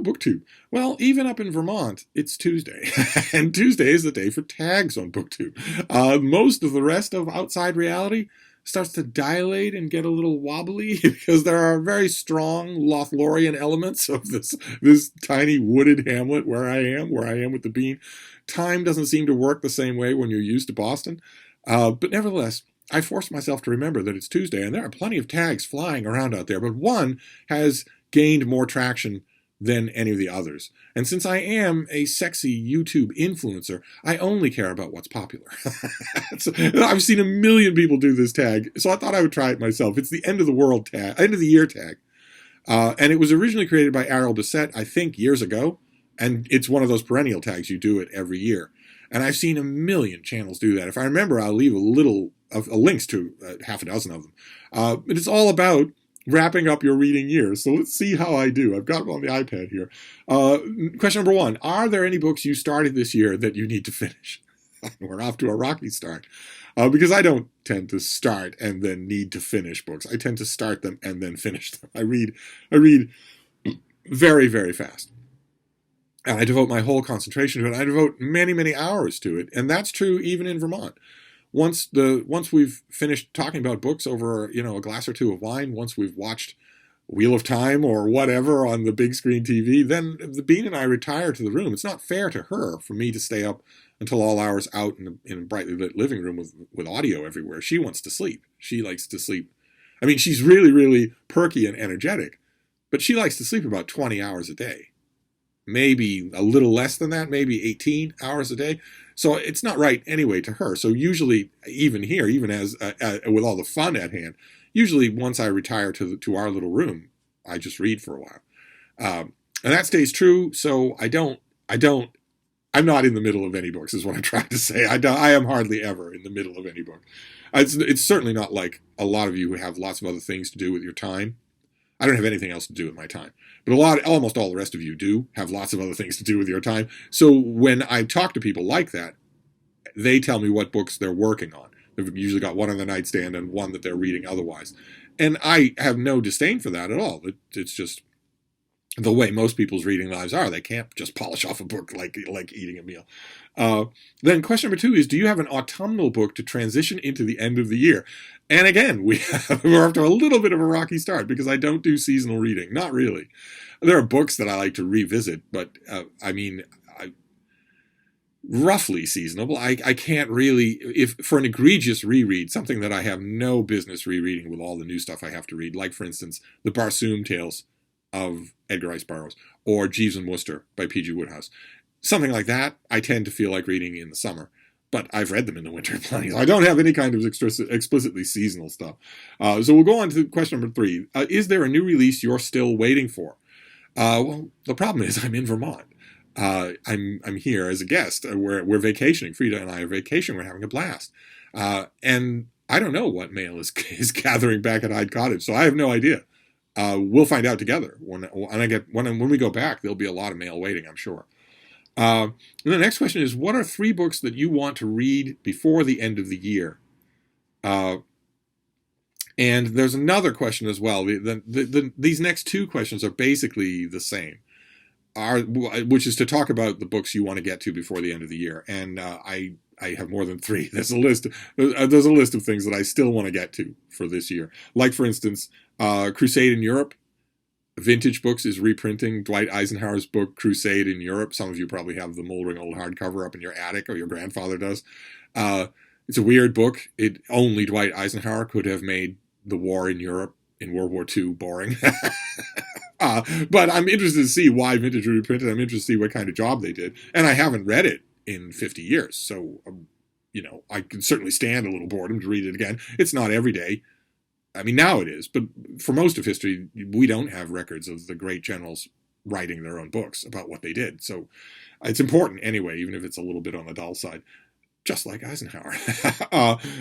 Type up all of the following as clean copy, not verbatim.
BookTube? Well, even up in Vermont, it's Tuesday. And Tuesday is the day for tags on BookTube. Most of the rest of outside reality starts to dilate and get a little wobbly because there are very strong Lothlorien elements of this tiny wooded hamlet where I am with the bean. Time doesn't seem to work the same way when you're used to Boston. But nevertheless, I forced myself to remember that it's Tuesday, and there are plenty of tags flying around out there, but one has gained more traction than any of the others. And since I am a sexy YouTube influencer, I only care about what's popular. So, I've seen a million people do this tag, so I thought I would try it myself. It's the end of the world tag, end of the year tag. And it was originally created by Ariel Bissett, I think, years ago. And it's one of those perennial tags. You do it every year. And I've seen a million channels do that. If I remember, I'll leave links to half a dozen of them. But it's all about wrapping up your reading year. So let's see how I do. I've got them on the iPad here. Question number 1. Are there any books you started this year that you need to finish? We're off to a rocky start. Because I don't tend to start and then need to finish books. I tend to start them and then finish them. I read very, very fast. And I devote my whole concentration to it. I devote many, many hours to it. And that's true even in Vermont. Once we've finished talking about books over, a glass or two of wine, once we've watched Wheel of Time or whatever on the big screen TV, then the Bean and I retire to the room. It's not fair to her for me to stay up until all hours out in a brightly lit living room with audio everywhere. She wants to sleep. She likes to sleep. I mean, she's really, really perky and energetic, but she likes to sleep about 20 hours a day. Maybe a little less than that, maybe 18 hours a day. So it's not right anyway to her. So usually, even here, even as with all the fun at hand, usually once I retire to our little room, I just read for a while, and that stays true. So I'm not in the middle of any books, is what I'm trying to say. I am hardly ever in the middle of any book. It's certainly not like a lot of you who have lots of other things to do with your time. I don't have anything else to do with my time. But almost all the rest of you do have lots of other things to do with your time. So when I talk to people like that, they tell me what books they're working on. They've usually got one on the nightstand and one that they're reading otherwise. And I have no disdain for that at all. It's just the way most people's reading lives are. They can't just polish off a book like eating a meal. Then question number 2 is, do you have an autumnal book to transition into the end of the year? And again, we're off to a little bit of a rocky start because I don't do seasonal reading. Not really. There are books that I like to revisit, but roughly seasonable. I can't really, if for an egregious reread, something that I have no business rereading with all the new stuff I have to read, like for instance, the Barsoom Tales of Edgar Rice Burroughs or Jeeves and Wooster by P.G. Wodehouse. Something like that, I tend to feel like reading in the summer. But I've read them in the winter plenty. I don't have any kind of explicitly seasonal stuff. So we'll go on to question number 3. Is there a new release you're still waiting for? Well, the problem is I'm in Vermont. I'm here as a guest. We're vacationing. Frida and I are vacationing. We're having a blast. And I don't know what mail is gathering back at Hyde Cottage, so I have no idea. We'll find out together. When we go back, there'll be a lot of mail waiting, I'm sure. And the next question is, what are 3 books that you want to read before the end of the year? And there's another question as well. These next 2 questions are basically the same, which is to talk about the books you want to get to before the end of the year. And I have more than 3. There's a list of things that I still want to get to for this year. Like, for instance, Crusade in Europe. Vintage Books is reprinting Dwight Eisenhower's book, Crusade in Europe. Some of you probably have the moldering old hardcover up in your attic, or your grandfather does. It's a weird book. Only Dwight Eisenhower could have made the war in Europe in World War II boring. But I'm interested to see why Vintage reprinted. I'm interested to see what kind of job they did. And I haven't read it in 50 years. So, I can certainly stand a little boredom to read it again. It's not every day. I mean, now it is, but for most of history, we don't have records of the great generals writing their own books about what they did. So it's important anyway, even if it's a little bit on the dull side, just like Eisenhower.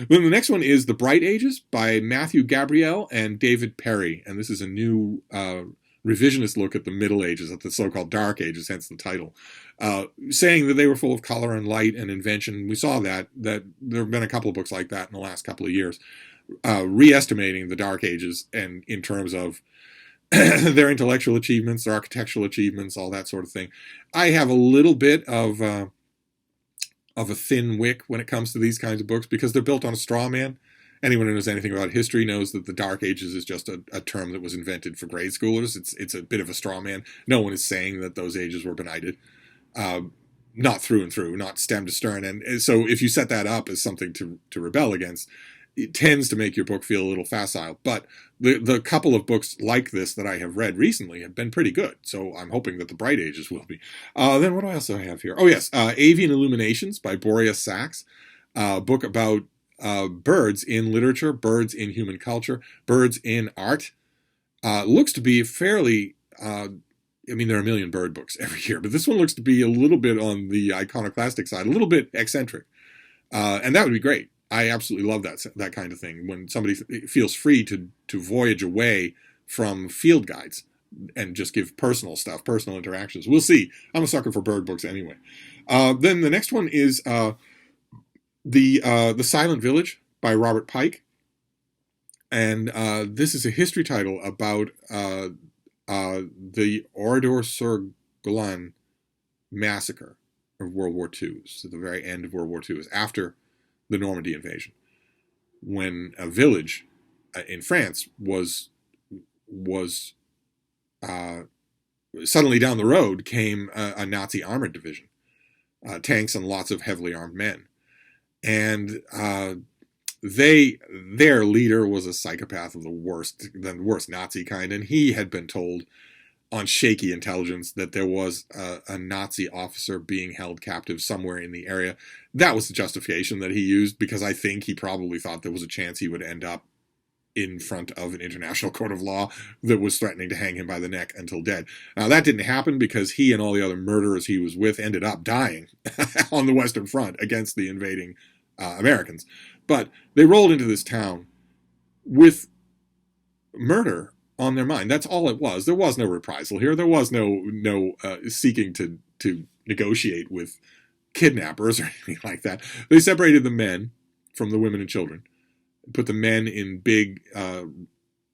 Then the next one is The Bright Ages by Matthew Gabriel and David Perry. And this is a new revisionist look at the Middle Ages, at the so-called Dark Ages, hence the title, saying that they were full of color and light and invention. We saw that there have been a couple of books like that in the last couple of years. Re-estimating the Dark Ages and in terms of their intellectual achievements, their architectural achievements, all that sort of thing. I have a little bit of a thin wick when it comes to these kinds of books because they're built on a straw man. Anyone who knows anything about history knows that the Dark Ages is just a term that was invented for grade schoolers. It's a bit of a straw man. No one is saying that those ages were benighted. Not through and through, not stem to stern. And so if you set that up as something to rebel against, it tends to make your book feel a little facile. But the couple of books like this that I have read recently have been pretty good. So I'm hoping that the Bright Ages will be. Then what else do I have here? Oh, yes. Avian Illuminations by Borea Sachs. Book about birds in literature, birds in human culture, birds in art. Looks to be fairly... I mean, there are a million bird books every year, but this one looks to be a little bit on the iconoclastic side, a little bit eccentric. And that would be great. I absolutely love that kind of thing, when somebody feels free to voyage away from field guides and just give personal stuff, personal interactions. We'll see. I'm a sucker for bird books anyway. Then the next one is the Silent Village by Robert Pike. And this is a history title about the Aurador sur Glane massacre of World War II. So the very end of World War II is after the Normandy invasion, when a village in France was suddenly down the road came a Nazi armored division, tanks and lots of heavily armed men, and their leader was a psychopath of the worst Nazi kind, and he had been told on shaky intelligence that there was a Nazi officer being held captive somewhere in the area. That was the justification that he used, because I think he probably thought there was a chance he would end up in front of an international court of law that was threatening to hang him by the neck until dead. Now, that didn't happen because he and all the other murderers he was with ended up dying on the Western Front against the invading Americans. But they rolled into this town with murder on their mind. That's all it was. There was no reprisal here. There was no seeking to negotiate with kidnappers or anything like that. They separated the men from the women and children, put the men in big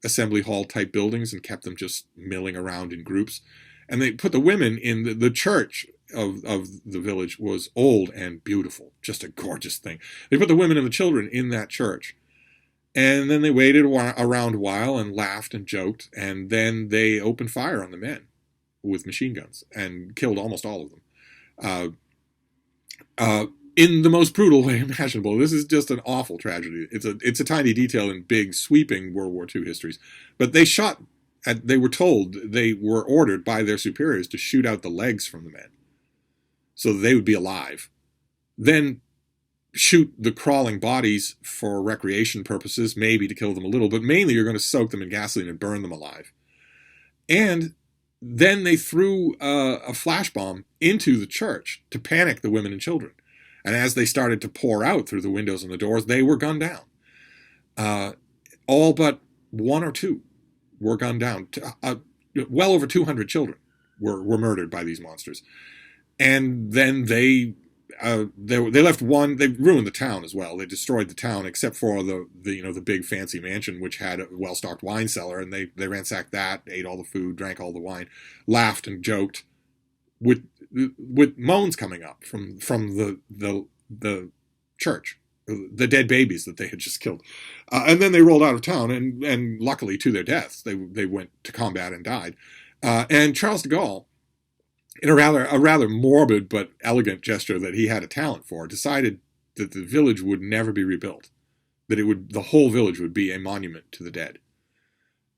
assembly hall type buildings and kept them just milling around in groups. And they put the women in the church of the village was old and beautiful, just a gorgeous thing. They put the women and the children in that church. And then they waited around a while and laughed and joked, and then they opened fire on the men with machine guns and killed almost all of them. In the most brutal way imaginable. This is just an awful tragedy. It's a tiny detail in big, sweeping World War II histories. But they were told, they were ordered by their superiors to shoot out the legs from the men so that they would be alive. Then shoot the crawling bodies for recreation purposes, maybe to kill them a little, but mainly you're going to soak them in gasoline and burn them alive. And then they threw a flash bomb into the church to panic the women and children. And as they started to pour out through the windows and the doors, they were gunned down. All but one or two were gunned down. Well over 200 children were murdered by these monsters. And then they left one. They ruined the town as well. They destroyed the town, except for the big fancy mansion, which had a well-stocked wine cellar, and they ransacked that, ate all the food, drank all the wine, laughed and joked, with moans coming up from the church, the dead babies that they had just killed, and then they rolled out of town, and luckily to their deaths, they went to combat and died. And Charles de Gaulle, in a rather morbid but elegant gesture that he had a talent for, decided that the village would never be rebuilt, that the whole village would be a monument to the dead.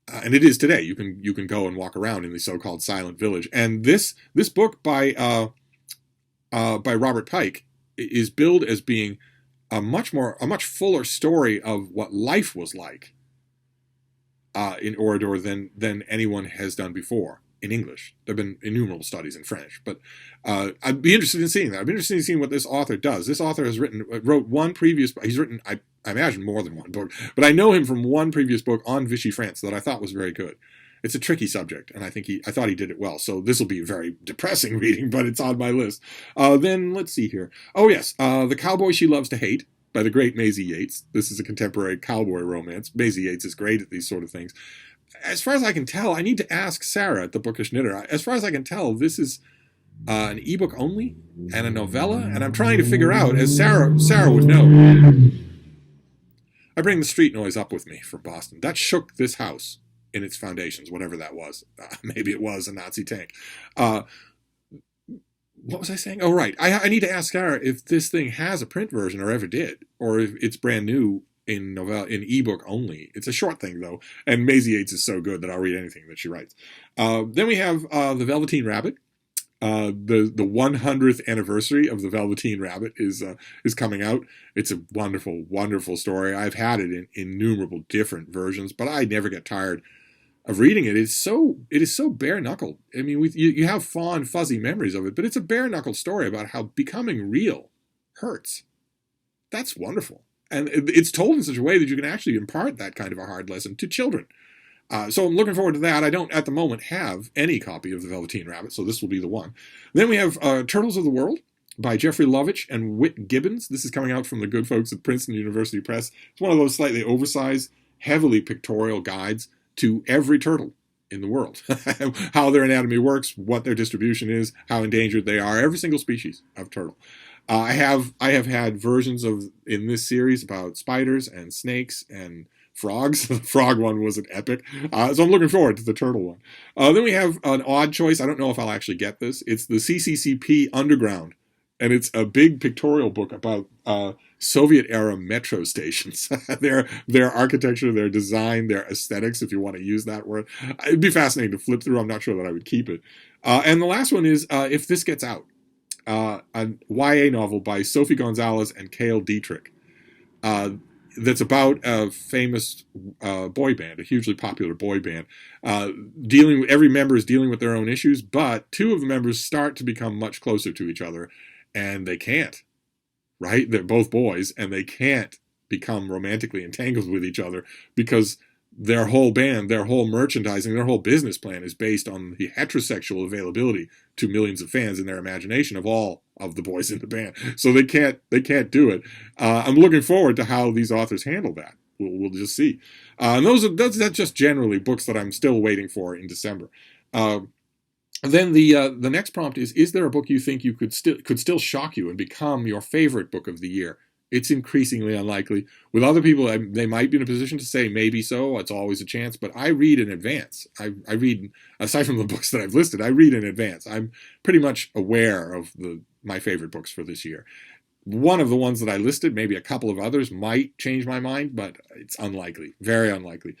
And it is today. You can go and walk around in the so-called Silent Village. And this book by Robert Pike is billed as being a much fuller story of what life was like in Aurador than anyone has done before in English. There have been innumerable studies in French, but I'd be interested in seeing that. I'd be interested in seeing what this author does. This author wrote one previous. He's written, I imagine, more than one book, but I know him from one previous book on Vichy France that I thought was very good. It's a tricky subject, and I thought he did it well. So this will be a very depressing reading, but it's on my list. Then let's see here. Oh yes, The Cowboy She Loves to Hate by the great Maisie Yates. This is a contemporary cowboy romance. Maisie Yates is great at these sort of things. as far as I can tell, I need to ask Sarah at the Bookish Knitter. As far as I can tell, this is an ebook only and a novella, and I'm trying to figure out, as Sarah would know. I bring the street noise up with me from Boston. That shook this house in its foundations, whatever that was. Maybe it was a Nazi tank. What was I saying? Oh, right. I need to ask Sarah if this thing has a print version or ever did, or if it's brand new in ebook only. It's a short thing, though, and Maisie Yates is so good that I'll read anything that she writes. Then we have the Velveteen Rabbit. The 100th anniversary of the Velveteen Rabbit is coming out. It's a wonderful, wonderful story. I've had it in innumerable different versions, but I never get tired of reading it. It is so bare knuckled. I mean, you have fond, fuzzy memories of it, but it's a bare knuckled story about how becoming real hurts. That's wonderful, and it's told in such a way that you can actually impart that kind of a hard lesson to children. So I'm looking forward to that. I don't, at the moment, have any copy of the Velveteen Rabbit, so this will be the one. Then we have Turtles of the World by Jeffrey Lovich and Whit Gibbons. This is coming out from the good folks at Princeton University Press. It's one of those slightly oversized, heavily pictorial guides to every turtle in the world. How their anatomy works, what their distribution is, how endangered they are, every single species of turtle. I have had versions in this series about spiders and snakes and frogs. The frog one was an epic. So I'm looking forward to the turtle one. Then we have an odd choice. I don't know if I'll actually get this. It's the Cccp Underground. And it's a big pictorial book about Soviet-era metro stations. their architecture, their design, their aesthetics, if you want to use that word. It'd be fascinating to flip through. I'm not sure that I would keep it. And the last one is If This Gets Out, a YA novel by Sophie Gonzalez and Cale Dietrich. That's about a famous boy band, a hugely popular boy band. Every member is dealing with their own issues, but two of the members start to become much closer to each other, and they can't, right? They're both boys, and they can't become romantically entangled with each other because their whole band, their whole merchandising, their whole business plan is based on the heterosexual availability to millions of fans in their imagination of all of the boys in the band. So they can't do it. I'm looking forward to how these authors handle that. We'll just see. And that's just generally books that I'm still waiting for in December. Then the next prompt is there a book you think you could still shock you and become your favorite book of the year? It's increasingly unlikely. With other people, they might be in a position to say maybe so. It's always a chance. But I read in advance. I read, aside from the books that I've listed, I read in advance. I'm pretty much aware of my favorite books for this year. One of the ones that I listed, maybe a couple of others, might change my mind, but it's unlikely. Very unlikely.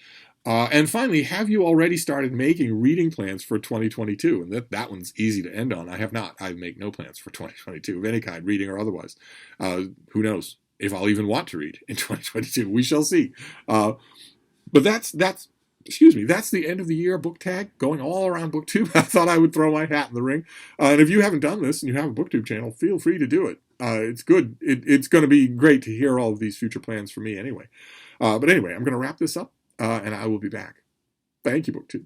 And finally, have you already started making reading plans for 2022? And that one's easy to end on. I have not. I make no plans for 2022 of any kind, reading or otherwise. Who knows if I'll even want to read in 2022? We shall see. But that's the end of the year book tag going all around BookTube. I thought I would throw my hat in the ring. And if you haven't done this and you have a BookTube channel, feel free to do it. It's good. It's going to be great to hear all of these future plans for me anyway. But anyway, I'm going to wrap this up. And I will be back. Thank you, BookTube.